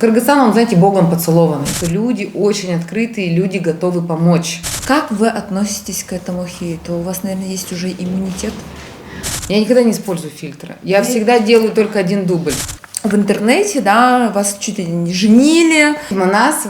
Кыргызстан, он, знаете, богом поцелованный. Люди очень открытые, люди готовы помочь. Как вы относитесь к этому хейту? У вас, наверное, есть уже иммунитет? Я никогда не использую фильтры. Я всегда делаю только один дубль. В интернете, да, вас чуть ли не женили. Манас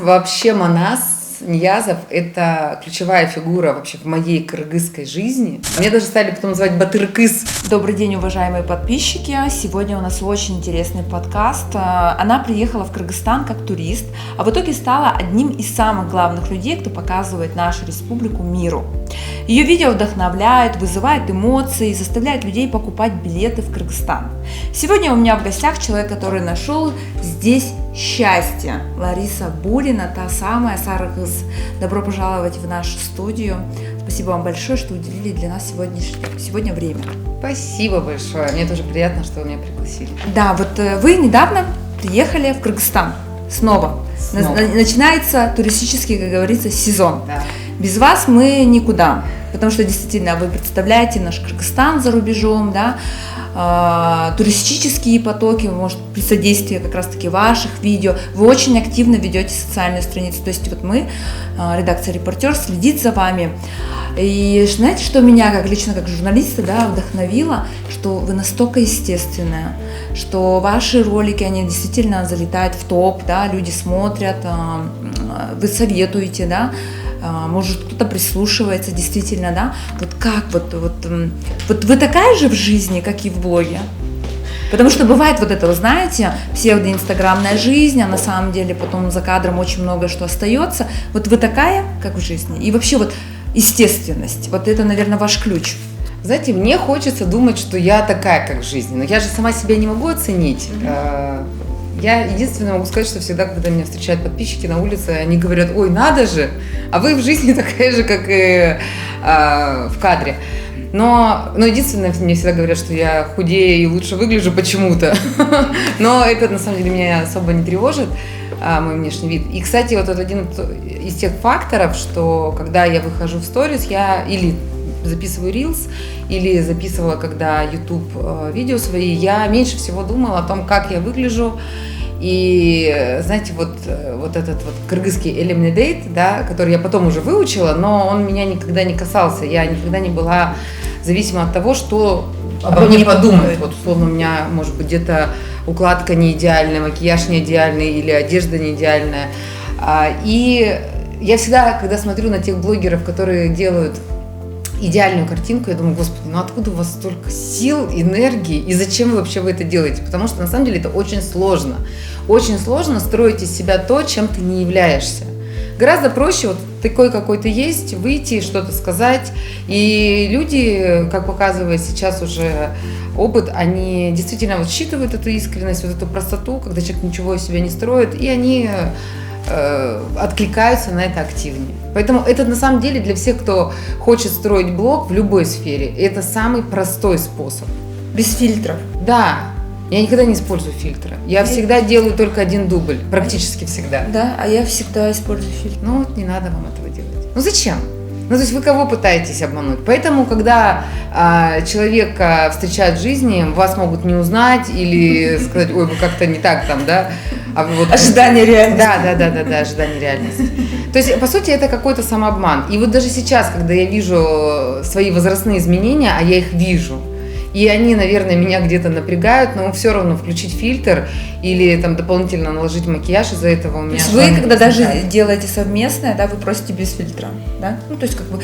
Ниязов – это ключевая фигура вообще в моей кыргызской жизни. Мне даже стали потом называть Батыркыз. Добрый день, уважаемые подписчики. Сегодня у нас очень интересный подкаст. Она приехала в Кыргызстан как турист, а в итоге стала одним из самых главных людей, кто показывает нашу республику миру. Ее видео вдохновляет, вызывает эмоции, заставляет людей покупать билеты в Кыргызстан. Сегодня у меня в гостях человек, который нашел здесь счастье. Лариса Бурина, та самая Сарыгыз. Добро пожаловать в нашу студию. Спасибо вам большое, что уделили для нас сегодня время. Спасибо большое. Мне тоже приятно, что вы меня пригласили. Да, вот вы недавно приехали в Кыргызстан. Снова. Начинается туристический, как говорится, сезон. Да. Без вас мы никуда, потому что действительно вы представляете наш Кыргызстан за рубежом, да, туристические потоки, может, при содействии как раз-таки ваших видео, вы очень активно ведете социальную страницу, то есть вот мы, редакция «Репортер», следит за вами. И знаете, что меня лично как журналиста, да, вдохновило, что вы настолько естественная, что ваши ролики, они действительно залетают в топ, да, люди смотрят, вы советуете, да, может, кто-то прислушивается действительно, да, вот как, вот вы такая же в жизни, как и в блоге? Потому что бывает вот это, вы знаете, псевдоинстаграмная жизнь, а на самом деле потом за кадром очень много что остается. Вот вы такая, как в жизни? И вообще вот естественность, вот это, наверное, ваш ключ. Знаете, мне хочется думать, что я такая, как в жизни, но я же сама себя не могу оценить. Я единственное могу сказать, что всегда, когда меня встречают подписчики на улице, они говорят: ой, надо же, а вы в жизни такая же, как и в кадре. Но единственное, мне всегда говорят, что я худее и лучше выгляжу почему-то. Но это на самом деле меня особо не тревожит, мой внешний вид. И, кстати, вот это один из тех факторов, что когда я выхожу в сторис, я или записываю рилс, или записывала, когда YouTube видео свои, я меньше всего думала о том, как я выгляжу. И, знаете, вот этот вот кыргызский элемнедейт, да, который я потом уже выучила, но он меня никогда не касался. Я никогда не была зависима от того, что обо мне подумают. Вот, условно, у меня, может быть, где-то укладка не идеальная, макияж не идеальный или одежда не идеальная. И я всегда, когда смотрю на тех блогеров, которые делают идеальную картинку, я думаю: господи, ну откуда у вас столько сил, энергии, и зачем вы вообще это делаете? Потому что на самом деле это очень сложно. Очень сложно строить из себя то, чем ты не являешься. Гораздо проще вот такой, какой ты есть, выйти, что-то сказать. И люди, как показывает сейчас уже опыт, они действительно вот считывают эту искренность, вот эту простоту, когда человек ничего из себя не строит, и они откликаются на это активнее. Поэтому это на самом деле для всех, кто хочет строить блог в любой сфере, это самый простой способ. Без фильтров. Да, я никогда не использую фильтры. Я всегда делаю только один дубль, практически всегда. Да, а я всегда использую фильтр. Ну вот не надо вам этого делать. Ну зачем? Ну, то есть вы кого пытаетесь обмануть? Поэтому, когда человека встречают в жизни, вас могут не узнать или сказать: ой, вы как-то не так там, да? Ожидание реальности. Да, ожидание реальности. То есть, по сути, это какой-то самообман. И вот даже сейчас, когда я вижу свои возрастные изменения, а я их вижу, и они, наверное, меня где-то напрягают, но все равно включить фильтр или там дополнительно наложить макияж, из-за этого у меня... То есть вы, когда даже делаете совместное, да, вы просите без фильтра, да? Ну, то есть как бы...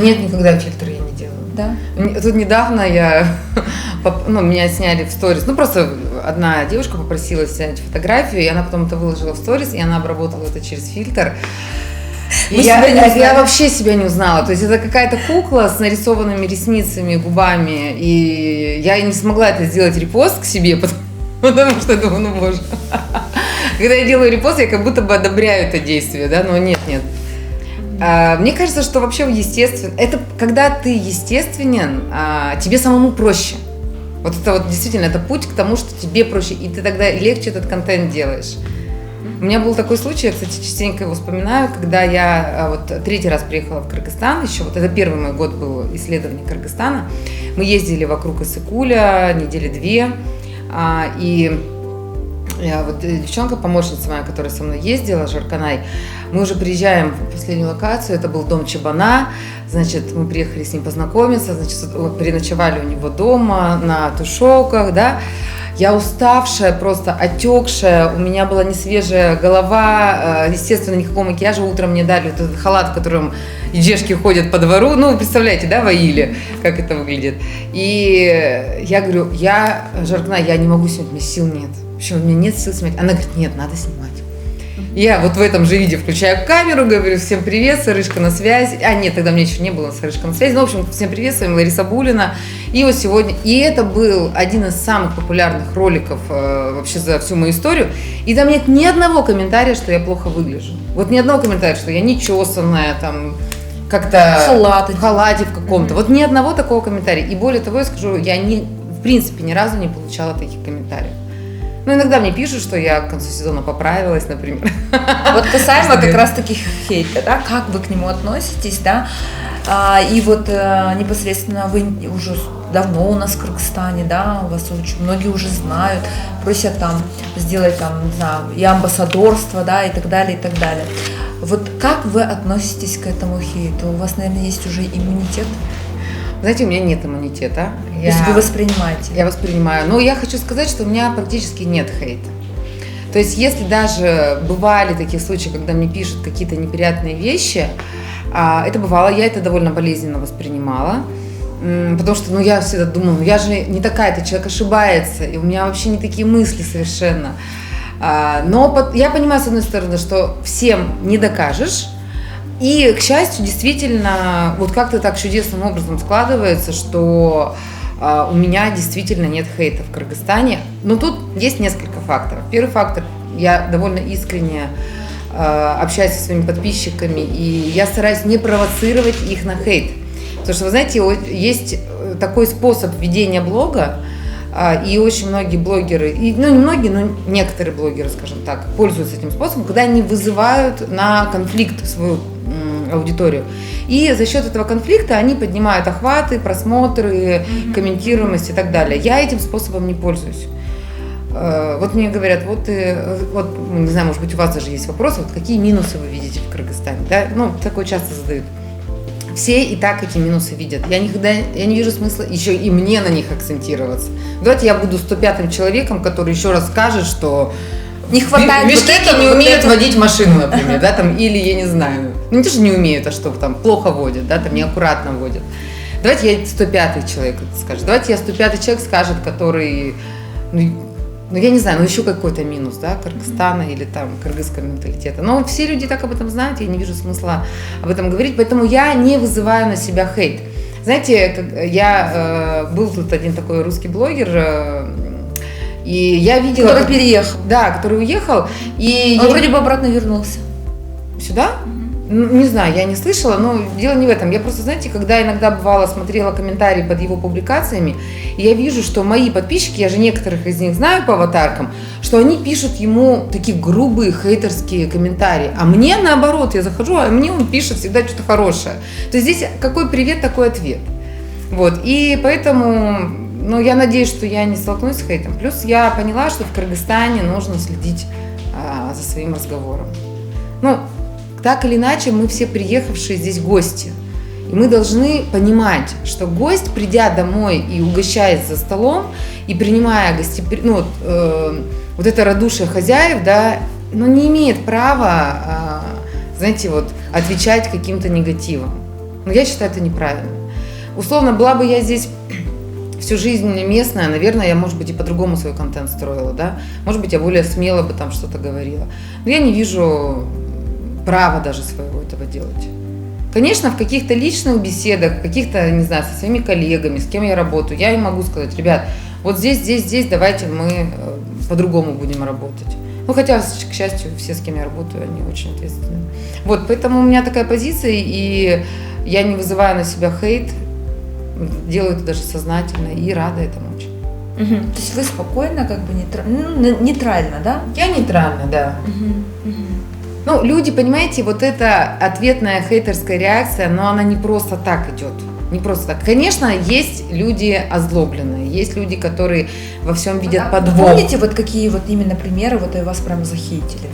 Нет, никогда фильтр я не делаю. Да? Тут недавно меня сняли в сторис, просто одна девушка попросила снять фотографию, и она потом это выложила в сторис, и она обработала это через фильтр. Я вообще себя не узнала. То есть это какая-то кукла с нарисованными ресницами, губами. И я не смогла это сделать репост к себе, потому что я думаю: ну боже. Когда я делаю репост, я как будто бы одобряю это действие, да, но нет. Мне кажется, что вообще естественно. Это когда ты естественен, тебе самому проще. Вот это вот действительно, это путь к тому, что тебе проще, и ты тогда легче этот контент делаешь. У меня был такой случай, я, кстати, частенько его вспоминаю, когда я вот 3-й раз приехала в Кыргызстан, еще вот это первый мой год был исследования Кыргызстана. Мы ездили вокруг Иссык-Куля недели 2, и Вот девчонка, помощница моя, которая со мной ездила, Жарканай, мы уже приезжаем в последнюю локацию, это был дом Чабана, значит, мы приехали с ним познакомиться, значит, переночевали у него дома на тушевках, да. Я уставшая, просто отекшая, у меня была несвежая голова, естественно, никакого макияжа. Утром мне дали этот халат, в котором иджешки ходят по двору. Ну, вы представляете, да, в Аиле, как это выглядит. И я говорю, Жарканай, я не могу снимать, у меня сил нет. В общем, у меня нет сил снимать. Она говорит, нет, надо снимать. Я вот в этом же виде включаю камеру, говорю, всем привет, Сарышка на связи. Нет, тогда мне еще не было Сарышка на связи. Ну, в общем, всем привет, с вами Лариса Булина. И вот сегодня, и это был один из самых популярных роликов вообще за всю мою историю. И там нет ни одного комментария, что я плохо выгляжу. Вот ни одного комментария, что я нечесанная, там, как-то в халате в каком-то. Вот ни одного такого комментария. И более того, я скажу, я в принципе ни разу не получала таких комментариев. Ну, иногда мне пишут, что я к концу сезона поправилась, например. Вот касаемо как раз таких хейта, да, как вы к нему относитесь, да, и вот непосредственно вы уже давно у нас в Кыргызстане, да, у вас очень многие уже знают, просят там сделать там, не знаю, и амбассадорство, да, и так далее, и так далее. Вот как вы относитесь к этому хейту? У вас, наверное, есть уже иммунитет? Знаете, у меня нет иммунитета. То есть вы воспринимаете? Я воспринимаю. Но я хочу сказать, что у меня практически нет хейта. То есть если даже бывали такие случаи, когда мне пишут какие-то неприятные вещи, это бывало, я это довольно болезненно воспринимала. Потому что, я всегда думала, я же не такая-то, человек ошибается, и у меня вообще не такие мысли совершенно. Но я понимаю, с одной стороны, что всем не докажешь. И, к счастью, действительно, вот как-то так чудесным образом складывается, что у меня действительно нет хейта в Кыргызстане. Но тут есть несколько факторов. Первый фактор, я довольно искренне общаюсь со своими подписчиками, и я стараюсь не провоцировать их на хейт. Потому что, вы знаете, есть такой способ ведения блога, и очень многие блогеры, не многие, но некоторые блогеры, скажем так, пользуются этим способом, когда они вызывают на конфликт свою аудиторию. И за счет этого конфликта они поднимают охваты, просмотры, комментируемость и так далее. Я этим способом не пользуюсь. Вот мне говорят, не знаю, может быть, у вас даже есть вопросы, вот какие минусы вы видите в Кыргызстане? Да? Такое часто задают. Все и так эти минусы видят. Я не вижу смысла еще и мне на них акцентироваться. Давайте я буду 105-м человеком, который еще раз скажет, что не хватает бишкеки не умеют водить машину, например, да, там, или я не знаю. Не то, что не умеют, а что там плохо водят, да, там неаккуратно водят. Давайте я 105-й человек скажет. Давайте я 105-й человек скажет, который, я не знаю, еще какой-то минус, да, Кыргызстана или там кыргызского менталитета. Но все люди так об этом знают, я не вижу смысла об этом говорить, поэтому я не вызываю на себя хейт. Знаете, был тут один такой русский блогер, и я видела... Который переехал. Да, который уехал. И он вроде бы обратно вернулся. Сюда? Не знаю, я не слышала, но дело не в этом. Я просто, знаете, когда иногда бывало смотрела комментарии под его публикациями, и я вижу, что мои подписчики, я же некоторых из них знаю по аватаркам, что они пишут ему такие грубые хейтерские комментарии. А мне наоборот, я захожу, а мне он пишет всегда что-то хорошее. То есть здесь какой привет, такой ответ. Вот, и поэтому... я надеюсь, что я не столкнусь с хейтом. Плюс я поняла, что в Кыргызстане нужно следить за своим разговором. Так или иначе, мы все приехавшие здесь гости. И мы должны понимать, что гость, придя домой и угощаясь за столом, и принимая вот это радушие хозяев, да, не имеет права, отвечать каким-то негативом. Я считаю, это неправильно. Условно, была бы я здесь всю жизнь местная, наверное, я, может быть, и по-другому свой контент строила, да. Может быть, я более смело бы там что-то говорила. Но я не вижу права даже своего этого делать. Конечно, в каких-то личных беседах, каких-то, не знаю, со своими коллегами, с кем я работаю, я им могу сказать, ребят, вот здесь, давайте мы по-другому будем работать. Хотя, к счастью, все, с кем я работаю, они очень ответственны. Поэтому у меня такая позиция, и я не вызываю на себя хейт, делаю это даже сознательно и рада этому очень. То есть вы спокойно, нейтрально, да? Я нейтральна, да. Люди, понимаете, вот эта ответная хейтерская реакция, но она не просто так идет. Не просто так. Конечно, есть люди озлобленные, есть люди, которые во всем видят подвох. Помните, вот какие вот именно примеры вот и вас прям захейтили?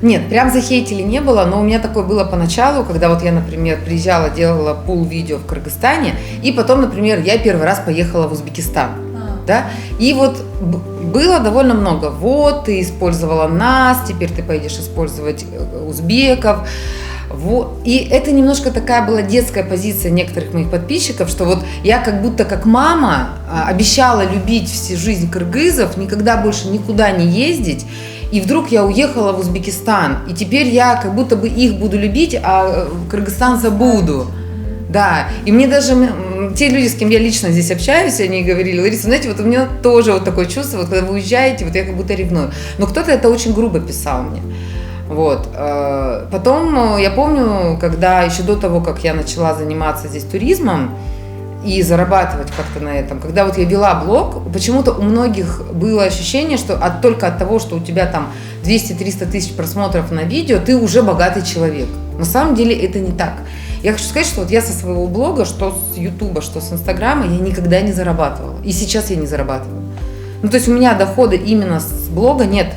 Нет, прям захейтили не было, но у меня такое было поначалу, когда вот я, например, приезжала, делала пул-видео в Кыргызстане, и потом, например, я первый раз поехала в Узбекистан, да, и вот было довольно много, вот, ты использовала нас, теперь ты поедешь использовать узбеков, вот. И это немножко такая была детская позиция некоторых моих подписчиков, что вот я как будто как мама обещала любить всю жизнь кыргызов, никогда больше никуда не ездить, и вдруг я уехала в Узбекистан, и теперь я как будто бы их буду любить, а Кыргызстан забуду. Да, и мне даже те люди, с кем я лично здесь общаюсь, они говорили: Лариса, знаете, вот у меня тоже вот такое чувство, вот когда вы уезжаете, вот я как будто ревную. Но кто-то это очень грубо писал мне. Вот. Потом я помню, когда еще до того, как я начала заниматься здесь туризмом и зарабатывать как-то на этом, когда вот я вела блог, почему-то у многих было ощущение, что только от того, что у тебя там 200-300 тысяч просмотров на видео, ты уже богатый человек. На самом деле это не так. Я хочу сказать, что вот я со своего блога, что с Ютуба, что с Инстаграма, я никогда не зарабатывала. И сейчас я не зарабатываю. Ну, то есть у меня дохода именно с блога нет.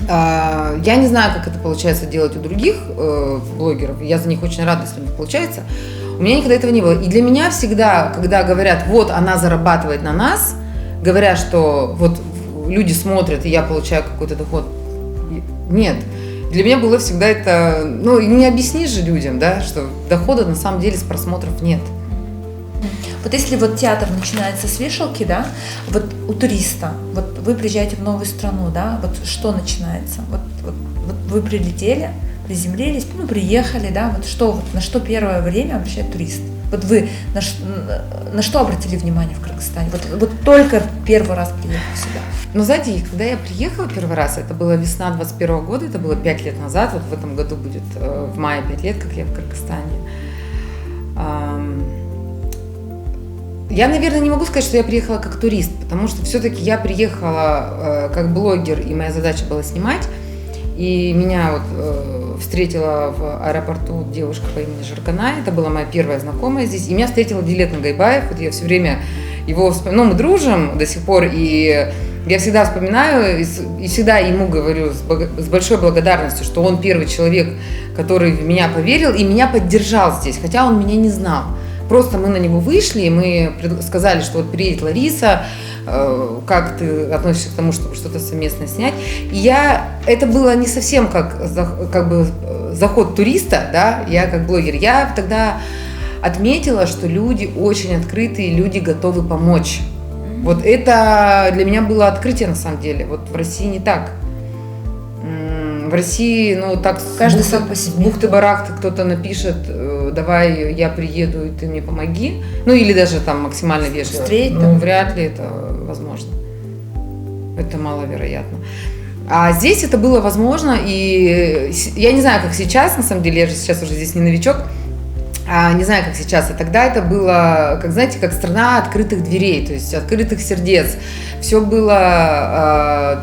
Я не знаю, как это получается делать у других блогеров. Я за них очень рада, если у них получается. У меня никогда этого не было. И для меня всегда, когда говорят: вот она зарабатывает на нас, говорят, что вот люди смотрят, и я получаю какой-то доход. Нет. Для меня было всегда это... Ну, не объяснишь же людям, да, что дохода на самом деле с просмотров нет. Вот если вот театр начинается с вешалки, да, вот у туриста, вот вы приезжаете в новую страну, да, вот что начинается? Вот вы прилетели, приземлились, ну, приехали, да, вот что, вот на что первое время обращает турист? Вот вы на что обратили внимание в Кыргызстане? Вот только первый раз приехав сюда. Ну, знаете, когда я приехала первый раз, это была весна 21 года, это было 5 лет назад, вот в этом году будет в мае 5 лет, как я в Кыргызстане. Я, наверное, не могу сказать, что я приехала как турист, потому что все-таки я приехала как блогер, и моя задача была снимать. И меня вот встретила в аэропорту девушка по имени Жирганай, это была моя первая знакомая здесь. И меня встретил Дилет Нагайбаев, вот я все время его вспоминаю, ну, мы дружим до сих пор, и я всегда вспоминаю и всегда ему говорю с большой благодарностью, что он первый человек, который в меня поверил и меня поддержал здесь, хотя он меня не знал. Просто мы на него вышли, и мы сказали, что вот приедет Лариса, как ты относишься к тому, чтобы что-то совместно снять. И это было не совсем как бы заход туриста, да, я как блогер. Я тогда отметила, что люди очень открытые, люди готовы помочь. Вот это для меня было открытие на самом деле. Вот в России не так. В России, ну, так каждый сам по себе. Бухты-барахты кто-то напишет: давай я приеду, и ты мне помоги. Ну, или даже там максимально вежливо. Ну, вряд ли это возможно. Это маловероятно. А здесь это было возможно, и я не знаю, как сейчас, на самом деле, я же сейчас уже здесь не новичок, не знаю, как сейчас, а тогда это было, как, знаете, как страна открытых дверей, то есть открытых сердец. Все было...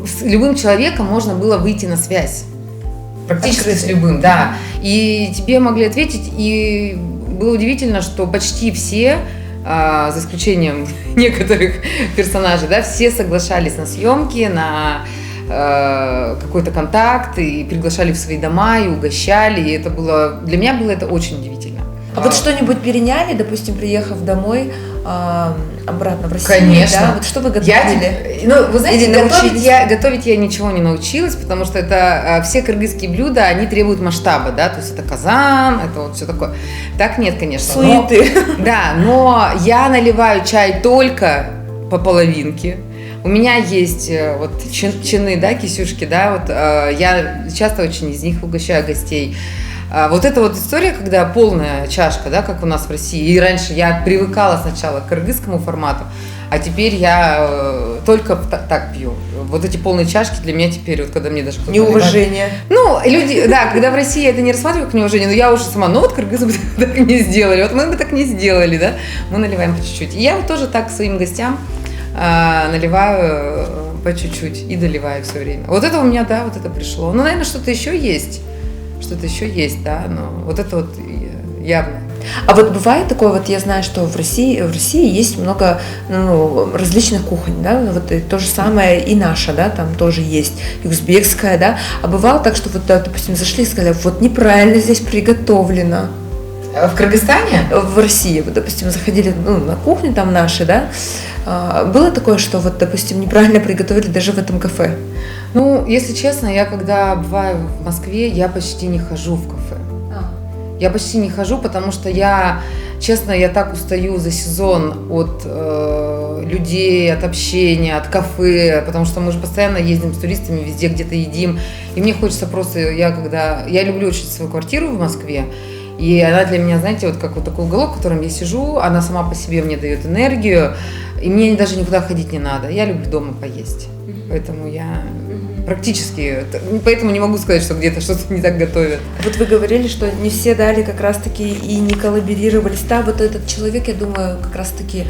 С любым человеком можно было выйти на связь. Практически с любым, да. И тебе могли ответить, и было удивительно, что почти все, за исключением некоторых персонажей, да, все соглашались на съемки, на какой-то контакт, и приглашали в свои дома, и угощали, и это было... Для меня было это очень удивительно. А вот что-нибудь переняли, допустим, приехав домой обратно в Россию? Конечно. Да? Вот что вы готовили? Вы знаете, готовить я ничего не научилась, потому что это все кыргызские блюда, они требуют масштаба, да, то есть это казан, это вот все такое. Так нет, конечно. Суеты. Да, но я наливаю чай только по половинке. У меня есть вот чины, да, кисюшки, да, вот я часто очень из них угощаю гостей. Вот эта вот история, когда полная чашка, да, как у нас в России, и раньше я привыкала сначала к кыргызскому формату, а теперь я только так пью. Вот эти полные чашки для меня теперь, вот когда мне даже кто-то неуважение. Ну, люди, да, когда в России я это не рассматриваю как неуважение, но я уже сама, ну вот кыргызы бы так не сделали, вот мы бы так не сделали, да, мы наливаем по чуть-чуть. И я вот тоже так своим гостям наливаю по чуть-чуть и доливаю все время. Вот это у меня, да, вот это пришло. Ну, наверное, что-то еще есть, да, но вот это вот явно. А вот бывает такое, вот я знаю, что в России есть много различных кухонь, да, вот и то же самое и наша, да, там тоже есть, и узбекская, да, а бывало так, что вот, допустим, зашли и сказали, вот неправильно здесь приготовлено. В Кыргызстане? В России, вот, допустим, заходили на кухню там наши, да, было такое, что вот, допустим, неправильно приготовили даже в этом кафе? Ну, если честно, я когда бываю в Москве, я почти не хожу в кафе. Я почти не хожу, потому что я так устаю за сезон от людей, от общения, от кафе, потому что мы же постоянно ездим с туристами, везде где-то едим. И мне хочется просто, я люблю очень свою квартиру в Москве, и она для меня, знаете, вот как вот такой уголок, в котором я сижу, она сама по себе мне дает энергию, и мне даже никуда ходить не надо. Я люблю дома поесть, поэтому я поэтому не могу сказать, что где-то что-то не так готовят. Вот вы говорили, что не все дали как раз-таки и не коллаборировались. Да, вот этот человек, я думаю, как раз-таки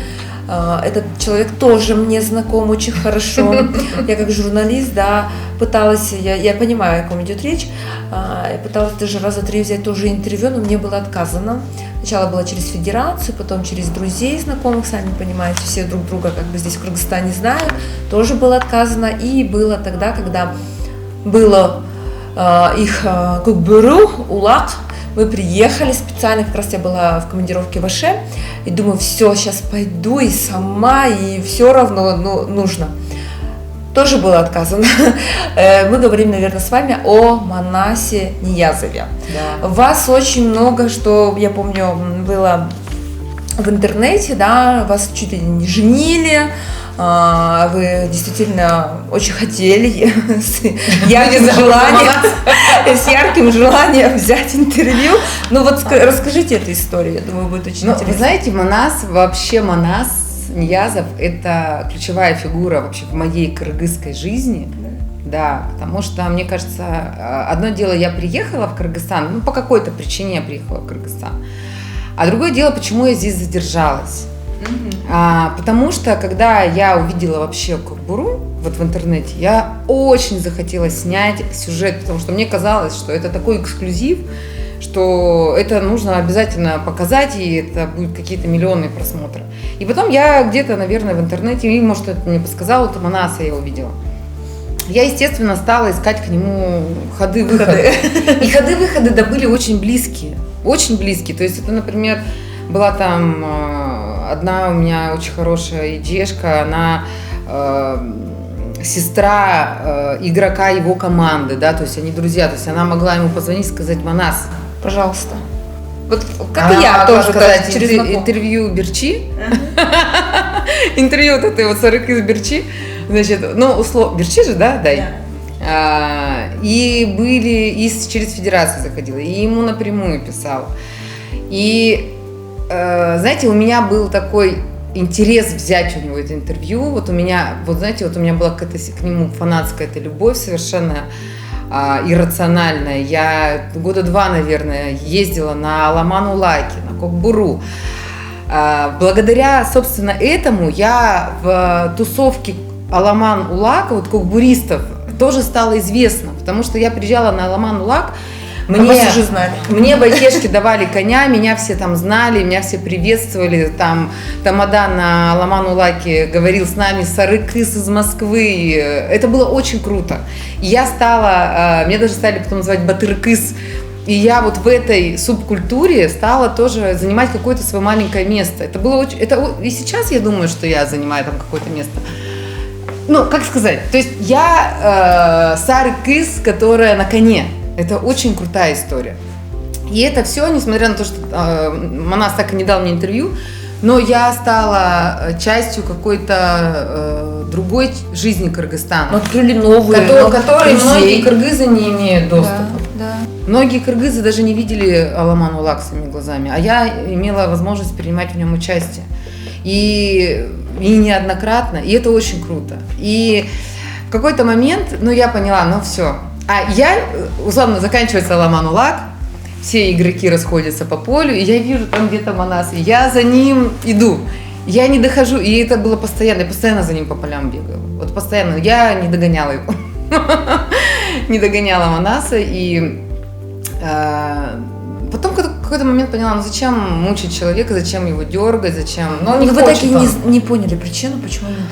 этот человек тоже мне знаком очень хорошо. Я как журналист, да, пыталась, я понимаю, о ком идет речь, я пыталась даже раза 3 взять тоже интервью, но мне было отказано. Сначала было через федерацию, потом через друзей, знакомых, сами понимаете, все друг друга как бы здесь в Кыргызстане знают, тоже было отказано. И было тогда, когда было их Кукбуру, Улак, мы приехали специально, как раз я была в командировке в Аше, и думаю, все, сейчас пойду и сама, и все равно нужно. Тоже было отказано. Мы говорим, наверное, с вами о Манасе Ниязове. Да. Вас очень много, что, я помню, было в интернете, да, вас чуть ли не женили, вы действительно очень хотели с ярким желанием взять интервью. Ну вот расскажите эту историю, я думаю, будет очень интересно. Вы знаете, Манас Ниязов – это ключевая фигура вообще в моей кыргызской жизни. Да, потому что, мне кажется, одно дело, я приехала в Кыргызстан, по какой-то причине я приехала в Кыргызстан, а другое дело, почему я здесь задержалась. Потому что, когда я увидела вообще Кукбуру вот в интернете, я очень захотела снять сюжет, потому что мне казалось, что это такой эксклюзив, что это нужно обязательно показать, и это будут какие-то миллионные просмотры. И потом я где-то, наверное, в интернете, и, может, это мне подсказал, это Манаса я увидела. Я, естественно, стала искать к нему ходы-выходы. И ходы-выходы, да, были очень близкие. Очень близкие. То есть это, например, была там одна у меня очень хорошая идеешка, она сестра игрока его команды, да, то есть они друзья, то есть она могла ему позвонить и сказать: Манас, пожалуйста. Вот как и я тоже сказать через интервью Берчи, интервью вот этой вот Сарыкыз Берчи, значит, условно, Берчи же, да, дай. И через федерацию заходила, и ему напрямую писала. И, знаете, у меня был такой интерес взять у него это интервью. Вот у меня была к нему фанатская эта любовь совершенно иррациональная. Я 2 года, наверное, ездила на Аламан-Улаке, на Кукбуру. Благодаря, собственно, этому я в тусовке Аламан-Улака, вот кукбуристов, тоже стало известно, потому что я приезжала на Аламан-Улак, мне байкешки давали коня, меня все там знали, меня все приветствовали, там Тамада на Аламан-Улаке говорил с нами Сарыкыз из Москвы, это было очень круто. И меня даже стали потом называть Батыркыз, и я вот в этой субкультуре стала тоже занимать какое-то свое маленькое место. И сейчас я думаю, что я занимаю там какое-то место. Как сказать, то есть я Сарыкыз, которая на коне. Это очень крутая история. И это все, несмотря на то, что Манас так и не дал мне интервью, но я стала частью какой-то другой жизни Кыргызстана. Открыли новые, которой многие кыргызы не имеют доступа. Да. Многие кыргызы даже не видели Аламан-Улак своими глазами, а я имела возможность принимать в нем участие. И неоднократно, и это очень круто. И в какой-то момент, я поняла, все. Условно, заканчивается Аламан-Улак, все игроки расходятся по полю, и я вижу там где-то Манас, и я за ним иду. Я не дохожу, и это было постоянно, я постоянно за ним по полям бегала. Вот постоянно, я не догоняла его. Не догоняла Манаса, и потом какое-то какой-то момент поняла, ну зачем мучить человека, зачем его дергать, зачем... Но он не вы хочет, так и не поняли причину, почему не дают?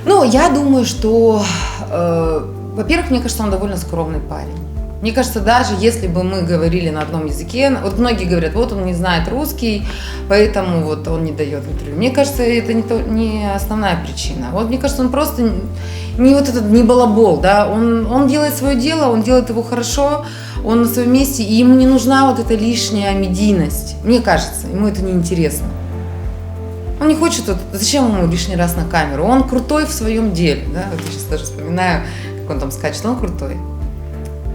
Ну, я думаю, что, во-первых, мне кажется, он довольно скромный парень. Мне кажется, даже если бы мы говорили на одном языке, вот многие говорят, вот он не знает русский, поэтому вот он не дает интервью. Мне кажется, это не основная причина. Вот мне кажется, он просто не вот этот, не балабол, да, он делает свое дело, он делает его хорошо, он на своем месте, и ему не нужна вот эта лишняя медийность. Мне кажется, ему это неинтересно. Он не хочет, вот, зачем ему лишний раз на камеру? Он крутой в своем деле, да, вот я сейчас даже вспоминаю, как он там скачет, он крутой.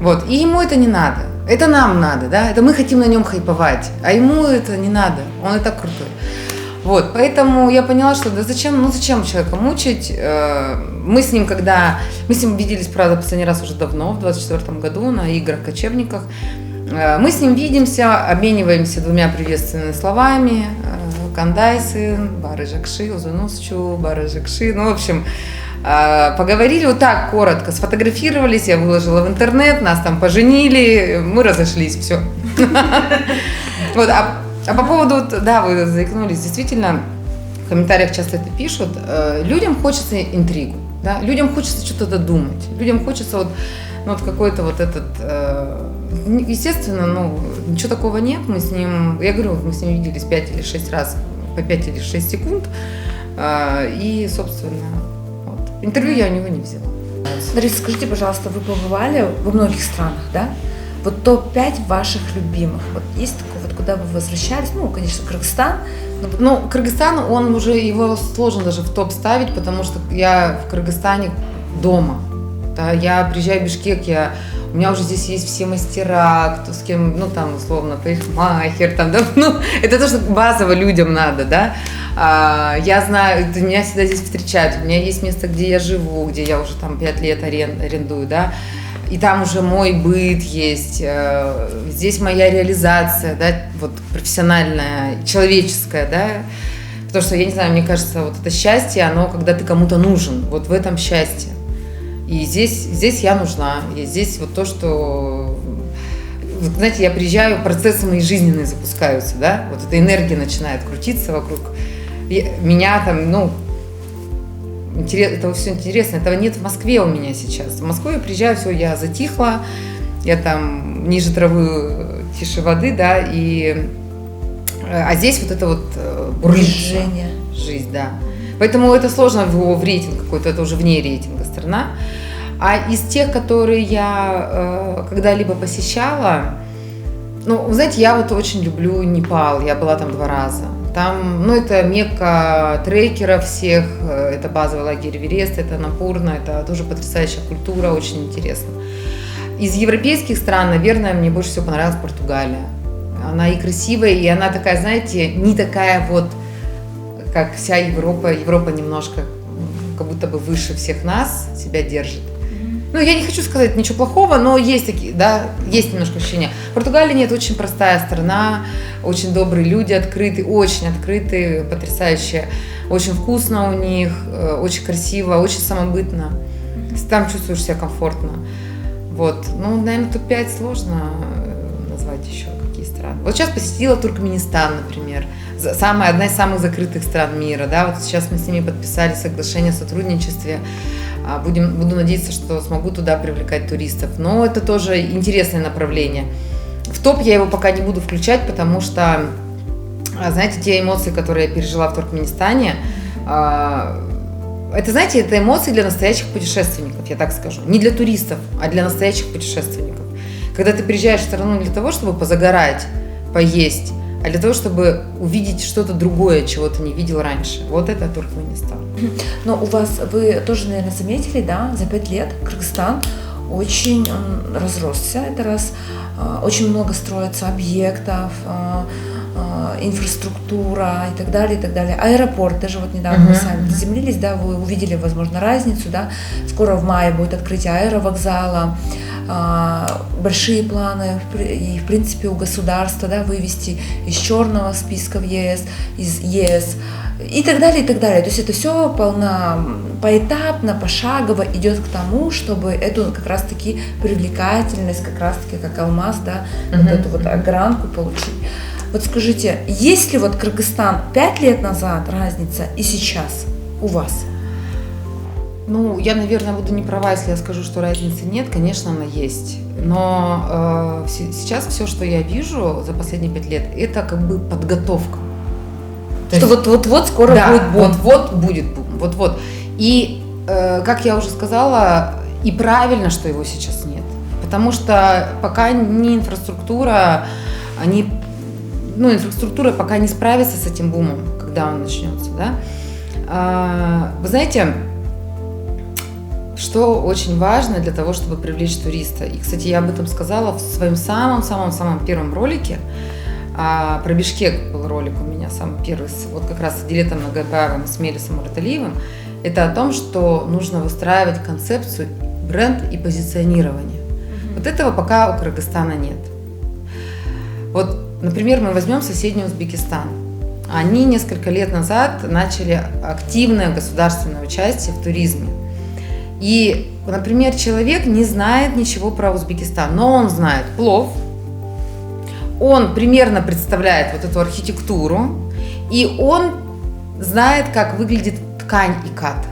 Вот, и ему это не надо, это нам надо, да, это мы хотим на нем хайповать, а ему это не надо, он и так крутой. Вот, поэтому я поняла, что да зачем человека мучить. Мы с ним виделись, правда, последний раз уже давно, в 24 году на играх-кочевниках. Мы с ним видимся, обмениваемся 2 приветственными словами. Кандайсын, бары жакши, узунусчу, бары жакши. Ну, в общем, поговорили вот так коротко, сфотографировались, я выложила в интернет, нас там поженили, мы разошлись, все. Вот, а по поводу, да, вы заикнулись, действительно, в комментариях часто это пишут, людям хочется интригу, да, людям хочется что-то додумать, людям хочется вот какой-то вот этот, естественно, ну, ничего такого нет, мы с ним, я говорю, мы с ним виделись 5 или 6 раз, по 5 или 6 секунд, и, собственно, вот, интервью я у него не взяла. Лариса, скажите, пожалуйста, вы побывали во многих странах, да? Вот топ-5 ваших любимых, вот есть такое, вот куда вы возвращались? Ну, конечно, Кыргызстан. Ну, Кыргызстан, он уже, его сложно даже в топ ставить, потому что я в Кыргызстане дома. Да, я приезжаю в Бишкек, у меня уже здесь есть все мастера, кто с кем, ну, там, условно, парикмахер, там, да, ну, это то, что базово людям надо, да. Я знаю, меня всегда здесь встречают, у меня есть место, где я живу, где я уже там 5 лет арендую, да. И там уже мой быт есть, здесь моя реализация, да, вот профессиональная, человеческая, да, потому что, я не знаю, мне кажется, вот это счастье, оно, когда ты кому-то нужен, вот в этом счастье. И здесь я нужна, и здесь вот то, что, вот, знаете, я приезжаю, процессы мои жизненные запускаются, да, вот эта энергия начинает крутиться вокруг меня там, ну, это все интересно, этого нет в Москве у меня сейчас. В Москву я приезжаю, все, я затихла, я там ниже травы, тише воды, да, а здесь вот это вот движение, жизнь, да. Поэтому это сложно в рейтинг какой-то, это уже вне рейтинга страна. А из тех, которые я когда-либо посещала, ну, знаете, я вот очень люблю Непал, я была там 2 раза. Там, ну, это мекка трекеров всех, это базовый лагерь Эверест, это Напурна, это тоже потрясающая культура, очень интересно. Из европейских стран, наверное, мне больше всего понравилась Португалия. Она и красивая, и она такая, знаете, не такая вот, как вся Европа. Европа немножко как будто бы выше всех нас себя держит. Ну, я не хочу сказать ничего плохого, но есть такие, да, есть немножко ощущения. Португалия нет, очень простая страна, очень добрые люди, очень открытые, потрясающие, очень вкусно у них, очень красиво, очень самобытно. Там чувствуешь себя комфортно. Вот, ну, наверное, топ-5 сложно назвать еще какие страны. Вот сейчас посетила Туркменистан, например, одна из самых закрытых стран мира, да, вот сейчас мы с ними подписали соглашение о сотрудничестве. Буду надеяться, что смогу туда привлекать туристов. Но это тоже интересное направление. В топ я его пока не буду включать, потому что, знаете, те эмоции, которые я пережила в Туркменистане, это, знаете, это эмоции для настоящих путешественников, я так скажу. Не для туристов, а для настоящих путешественников. Когда ты приезжаешь в страну не для того, чтобы позагорать, поесть, а для того, чтобы увидеть что-то другое, чего ты не видел раньше. Вот это Туркменистан. Но у вас, вы тоже, наверное, заметили, да, за 5 лет Кыргызстан очень разросся, это раз, очень много строится объектов, инфраструктура и так далее, и так далее. Аэропорт, даже вот недавно мы сами заземлились, да, вы увидели, возможно, разницу, да, скоро в мае будет открытие аэровокзала, большие планы, и, в принципе, у государства, да, вывести из черного списка в ЕС, из ЕС, и так далее, и так далее. То есть это все поэтапно, пошагово идет к тому, чтобы эту как раз-таки привлекательность, как раз-таки как алмаз, да, вот эту вот огранку получить. Вот скажите, есть ли вот Кыргызстан 5 лет назад разница и сейчас у вас? Ну, я, наверное, буду не права, если я скажу, что разницы нет. Конечно, она есть. Но сейчас все, что я вижу за последние 5 лет, это как бы подготовка. Что вот-вот скоро будет бум. Вот-вот будет бум. Вот-вот. И, как я уже сказала, и правильно, что его сейчас нет. Потому что пока не инфраструктура, инфраструктура пока не справится с этим бумом, когда он начнется, да. Вы знаете, что очень важно для того, чтобы привлечь туриста. И, кстати, я об этом сказала в своем самом-самом-самом первом ролике. Про Бишкек был ролик у меня, самый первый, вот как раз с Дилетом Нагайбаевым и с Мелисом Мураталиевым. Это о том, что нужно выстраивать концепцию, бренд и позиционирование. Вот этого пока у Кыргызстана нет. Вот, например, мы возьмем соседний Узбекистан. Они несколько лет назад начали активное государственное участие в туризме. И, например, человек не знает ничего про Узбекистан, но он знает плов, он примерно представляет вот эту архитектуру, и он знает, как выглядит ткань икат,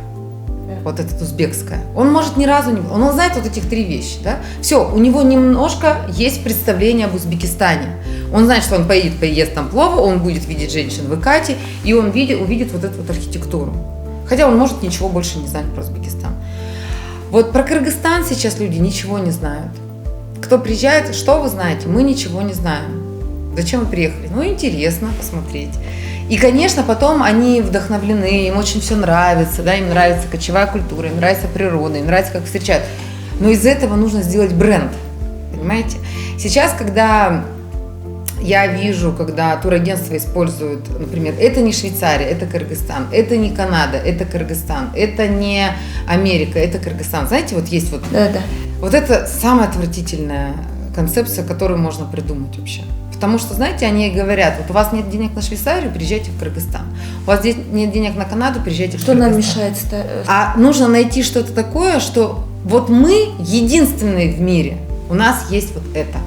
вот эта узбекская. Он может ни разу не... Он знает вот этих 3 вещи, да? Все, у него немножко есть представление об Узбекистане. Он знает, что он поест там плова, он будет видеть женщин в икате, и он увидит вот эту вот архитектуру. Хотя он может ничего больше не знать про Узбекистан. Вот про Кыргызстан сейчас люди ничего не знают. Кто приезжает, что вы знаете? Мы ничего не знаем. Зачем вы приехали? Ну, интересно посмотреть. И, конечно, потом они вдохновлены, им очень все нравится, да, им нравится кочевая культура, им нравится природа, им нравится, как встречают. Но из этого нужно сделать бренд, понимаете? Сейчас, когда я вижу, когда турагентства используют, например, это не Швейцария, это Кыргызстан, это не Канада, это Кыргызстан, это не Америка, это Кыргызстан. Знаете, вот есть вот... Да. Вот это самая отвратительная концепция, которую можно придумать вообще. Потому что, знаете, они говорят, вот у вас нет денег на Швейцарию, приезжайте в Кыргызстан. У вас нет денег на Канаду, приезжайте в Кыргызстан. Что нам мешает? А нужно найти что-то такое, что вот мы единственные в мире, у нас есть вот это.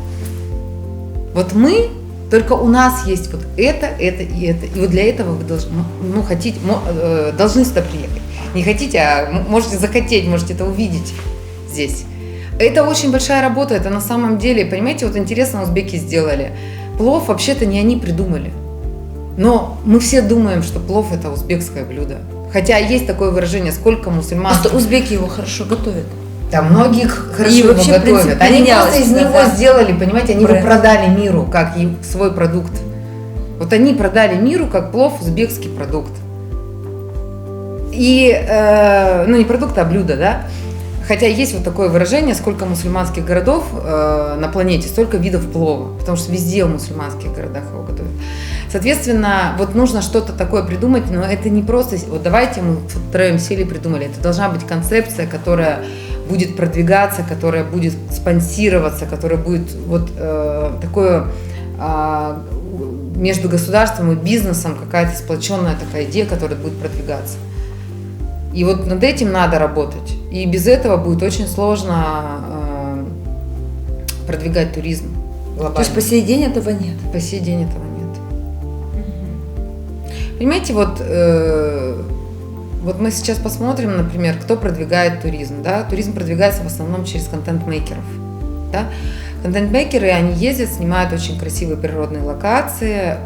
Вот мы, только у нас есть вот это и это. И вот для этого вы должны сюда приехать. Не хотите, а можете захотеть, можете это увидеть здесь. Это очень большая работа, это на самом деле, понимаете, вот интересно, узбеки сделали. Плов вообще-то не они придумали. Но мы все думаем, что плов – это узбекское блюдо. Хотя есть такое выражение, сколько мусульман... Просто узбеки его хорошо готовят. Да, многие хорошо и его вообще, готовят. Они просто из него сделали, понимаете, они бренд. его продали миру как свой продукт. Вот они продали миру как плов узбекский продукт. И, не продукт, а блюдо, да? Хотя есть вот такое выражение, сколько мусульманских городов на планете, столько видов плова, потому что везде в мусульманских городах его готовят. Соответственно, вот нужно что-то такое придумать, но это не просто, вот давайте мы втроем сели и придумали, это должна быть концепция, которая будет продвигаться, которая будет спонсироваться, которая будет вот такое между государством и бизнесом какая-то сплоченная такая идея, которая будет продвигаться. И вот над этим надо работать. И без этого будет очень сложно продвигать туризм глобально. То есть по сей день этого нет? По сей день этого нет. Понимаете, вот мы сейчас посмотрим, например, кто продвигает туризм. Да? Туризм продвигается в основном через контент-мейкеров. Да? Контент-мейкеры, они ездят, снимают очень красивые природные локации.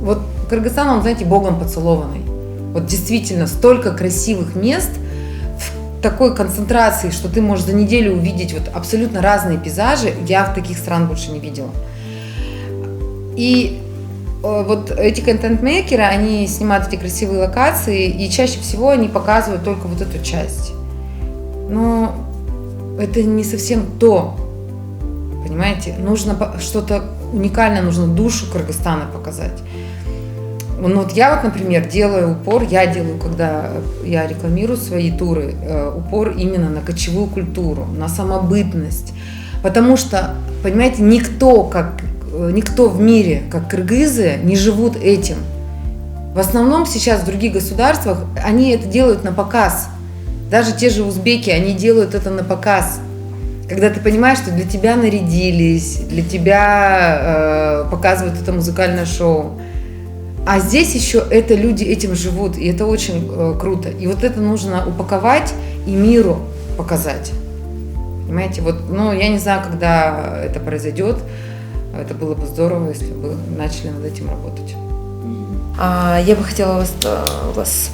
Вот Кыргызстан, он, знаете, богом поцелованный. Вот действительно столько красивых мест в такой концентрации, что ты можешь за неделю увидеть вот абсолютно разные пейзажи. Я в таких стран больше не видела. И вот эти контент-мейкеры, они снимают эти красивые локации, и чаще всего они показывают только вот эту часть. Но это не совсем то, понимаете? Нужно что-то уникальное, нужно душу Кыргызстана показать. Ну вот я вот, например, делаю упор, когда я рекламирую свои туры, упор именно на кочевую культуру, на самобытность. Потому что, понимаете, никто в мире, как кыргызы, не живут этим. В основном сейчас в других государствах они это делают на показ. Даже те же узбеки, они делают это на показ. когда ты понимаешь, что для тебя нарядились, для тебя показывают это музыкальное шоу. А здесь еще это люди этим живут, и это очень круто. И вот это нужно упаковать и миру показать. Понимаете, вот, я не знаю, когда это произойдет. Это было бы здорово, если бы начали над этим работать. Я бы хотела у вас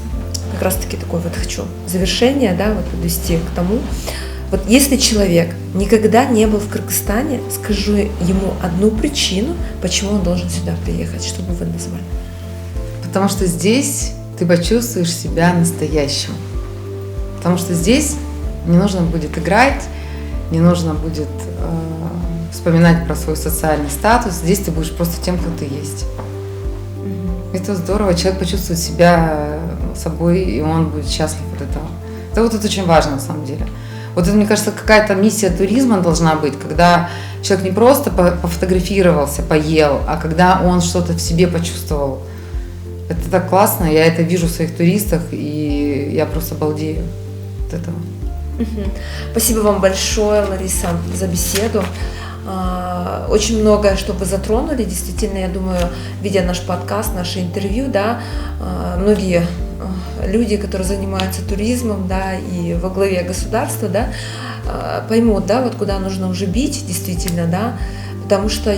как раз-таки такое вот хочу завершение, да, вот подвести к тому. Вот если человек никогда не был в Кыргызстане, скажи ему одну причину, почему он должен сюда приехать, что бы вы назвали? Потому что здесь ты почувствуешь себя настоящим. Потому что здесь не нужно будет играть, не нужно будет вспоминать про свой социальный статус. Здесь ты будешь просто тем, кто ты есть. Это здорово, человек почувствует себя собой, и он будет счастлив от этого. Это вот это очень важно на самом деле. Вот это, мне кажется, какая-то миссия туризма должна быть, когда человек не просто пофотографировался, поел, а когда он что-то в себе почувствовал. Это так классно, я это вижу в своих туристах, и я просто балдею от этого. Спасибо вам большое, Лариса, за беседу. Очень многое, что вы затронули, действительно, я думаю, видя наш подкаст, наше интервью, да, многие люди, которые занимаются туризмом, да, и во главе государства, да, поймут, да, вот куда нужно уже бить, действительно, да, потому что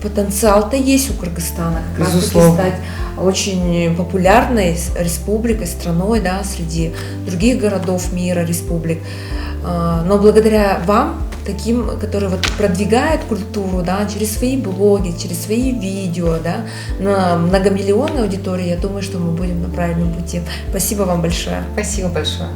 потенциал-то есть у Кыргызстана, как раз таки стать очень популярной республикой, страной, да, среди других городов мира, республик. Но благодаря вам, таким, которые вот продвигают культуру, да, через свои блоги, через свои видео, да, на многомиллионной аудитории, я думаю, что мы будем на правильном пути. Спасибо вам большое. Спасибо большое.